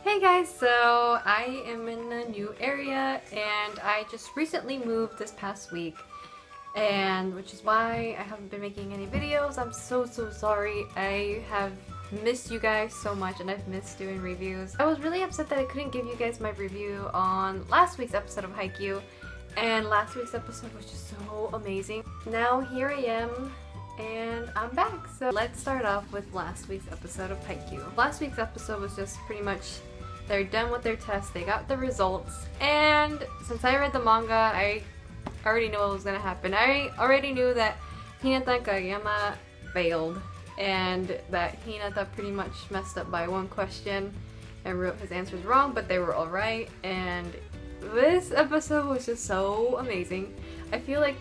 Hey guys, so I am in a new area and I just recently moved this past week, and which is why I haven't been making any videos. I'm so sorry. I have missed you guys so much and I've missed doing reviews. I was really upset that I couldn't give you guys my review on last week's episode of Haikyuu, and last week's episode was just so amazing. Now here I am and I'm back. So let's start off with last week's episode of Haikyuu. Last week's episode was just pretty much they're done with their test, they got the results, and since I read the manga, I already knew what was gonna happen. I already knew that Hinata and Kageyama failed, and that Hinata pretty much messed up by one question and wrote his answers wrong, but they were alright, and this episode was just so amazing. I feel like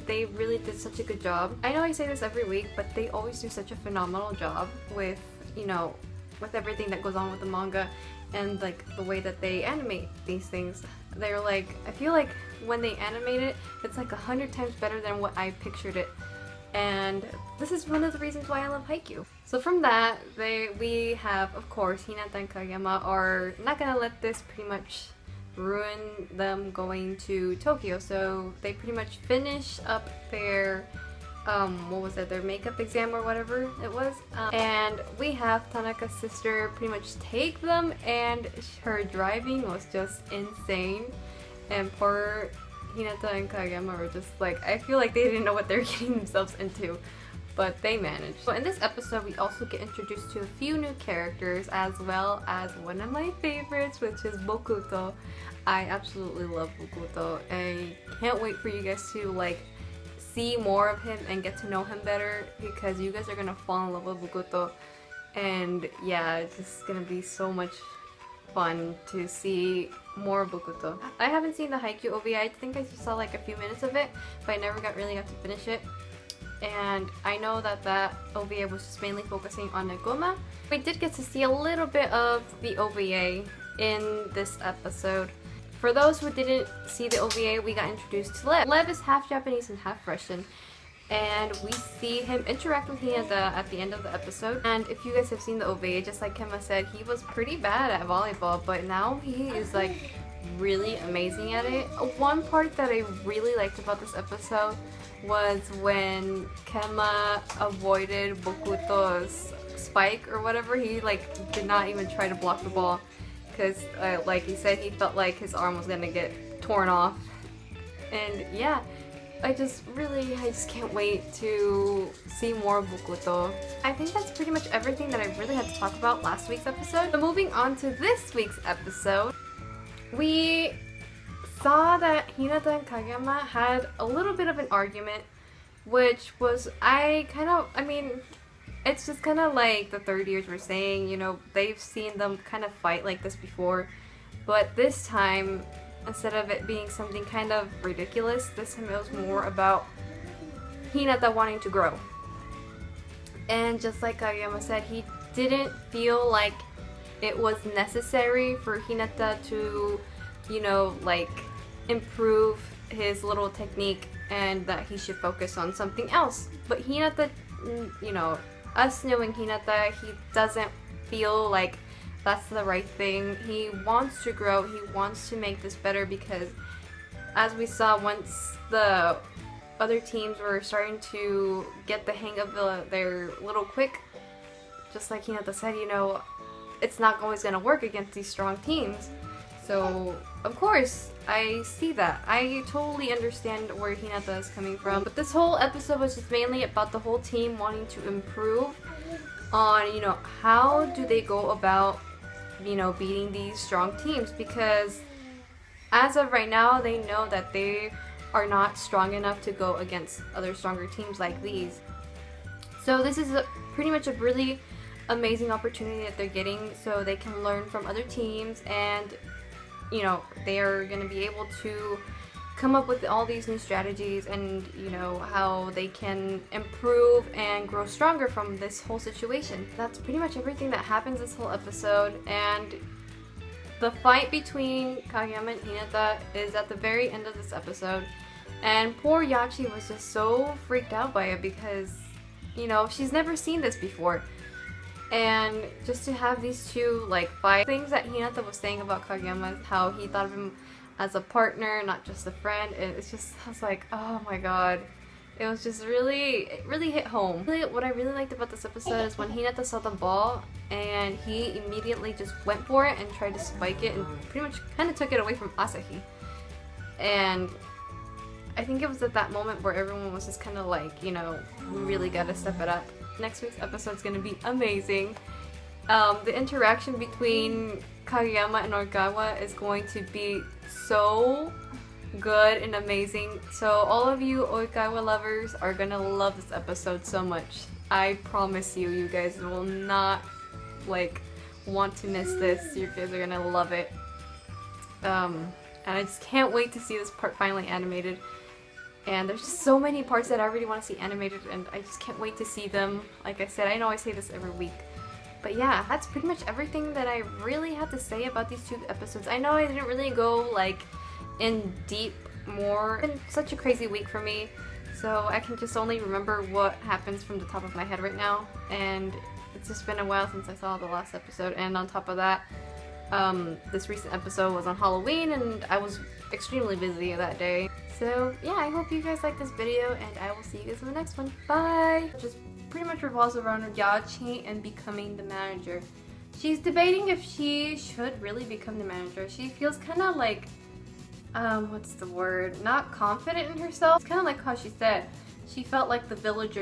they really did such a good job. I know I say this every week, but they always do such a phenomenal job with, with everything that goes on with the manga and like the way that they animate these things. They're like, I feel like when they animate it, it's like 100 times better than what I pictured it. And this is one of the reasons why I love Haikyuu. So from that, we have, of course, Hinata and Kageyama are not gonna let this pretty much ruin them going to Tokyo. So they pretty much finish up their their makeup exam or whatever it was, and we have Tanaka's sister pretty much take them, and her driving was just insane, and poor Hinata and Kageyama were just like, I feel like they didn't know what they were getting themselves into, but they managed. So in this episode we also get introduced to a few new characters, as well as one of my favorites, which is Bokuto. I absolutely love Bokuto. I can't wait for you guys to see more of him and get to know him better, because you guys are gonna fall in love with Bokuto, and yeah, it's just gonna be so much fun to see more of Bokuto. I haven't seen the Haikyuu OVA. I think I saw like a few minutes of it, but I never really got to finish it. And I know that OVA was just mainly focusing on Negoma. We did get to see a little bit of the OVA in this episode. For those who didn't see the OVA, we got introduced to Lev. Lev is half Japanese and half Russian, and we see him interact with Hinata at the end of the episode. And if you guys have seen the OVA, just like Kemma said, he was pretty bad at volleyball, but now he is like really amazing at it. One part that I really liked about this episode was when Kemma avoided Bokuto's spike or whatever. He did not even try to block the ball, because like he said, he felt like his arm was gonna get torn off. And yeah, I just can't wait to see more of Bokuto. I think that's pretty much everything that I really had to talk about last week's episode. So moving on to this week's episode, we saw that Hinata and Kageyama had a little bit of an argument, which was, it's just kind of like the third years were saying, they've seen them kind of fight like this before, but this time, instead of it being something kind of ridiculous, this time it was more about Hinata wanting to grow. And just like Kageyama said, he didn't feel like it was necessary for Hinata to, improve his little technique, and that he should focus on something else. But Hinata, us knowing Hinata, he doesn't feel like that's the right thing. He wants to grow, he wants to make this better, because as we saw, once the other teams were starting to get the hang of their little quick, just like Hinata said, it's not always going to work against these strong teams. So, of course, I see that. I totally understand where Hinata is coming from. But this whole episode was just mainly about the whole team wanting to improve on, how do they go about, beating these strong teams. Because as of right now, they know that they are not strong enough to go against other stronger teams like these. So this is pretty much a really amazing opportunity that they're getting, so they can learn from other teams, and they are going to be able to come up with all these new strategies, and how they can improve and grow stronger from this whole situation. That's pretty much everything that happens this whole episode. And the fight between Kageyama and Hinata is at the very end of this episode, and poor Yachi was just so freaked out by it, because she's never seen this before. And just to have these two like fight, things that Hinata was saying about Kageyama, how he thought of him as a partner, not just a friend, and it's just, I was like, oh my god. It was just it really hit home. What I really liked about this episode is when Hinata saw the ball and he immediately just went for it and tried to spike it and pretty much kind of took it away from Asahi. And I think it was at that moment where everyone was just kind of like, you know, we really gotta step it up. Next week's episode is gonna be amazing. The interaction between Kageyama and Ogawa is going to be so good and amazing. So all of you Oikawa lovers are gonna love this episode so much. I promise you, you guys will not like want to miss this. You guys are gonna love it. And I just can't wait to see this part finally animated. And there's just so many parts that I really want to see animated, and I just can't wait to see them. Like I said, I know I say this every week. But yeah, that's pretty much everything that I really have to say about these two episodes. I know I didn't really go like in deep more. It's been such a crazy week for me, so I can just only remember what happens from the top of my head right now, and it's just been a while since I saw the last episode. And on top of that, this recent episode was on Halloween and I was extremely busy that day. So yeah, I hope you guys like this video, and I will see you guys in the next one. Bye! Just pretty much revolves around Yachi and becoming the manager. She's debating if she should really become the manager. She feels kind of like what's the word? Not confident in herself. It's kind of like how she said she felt like the villagers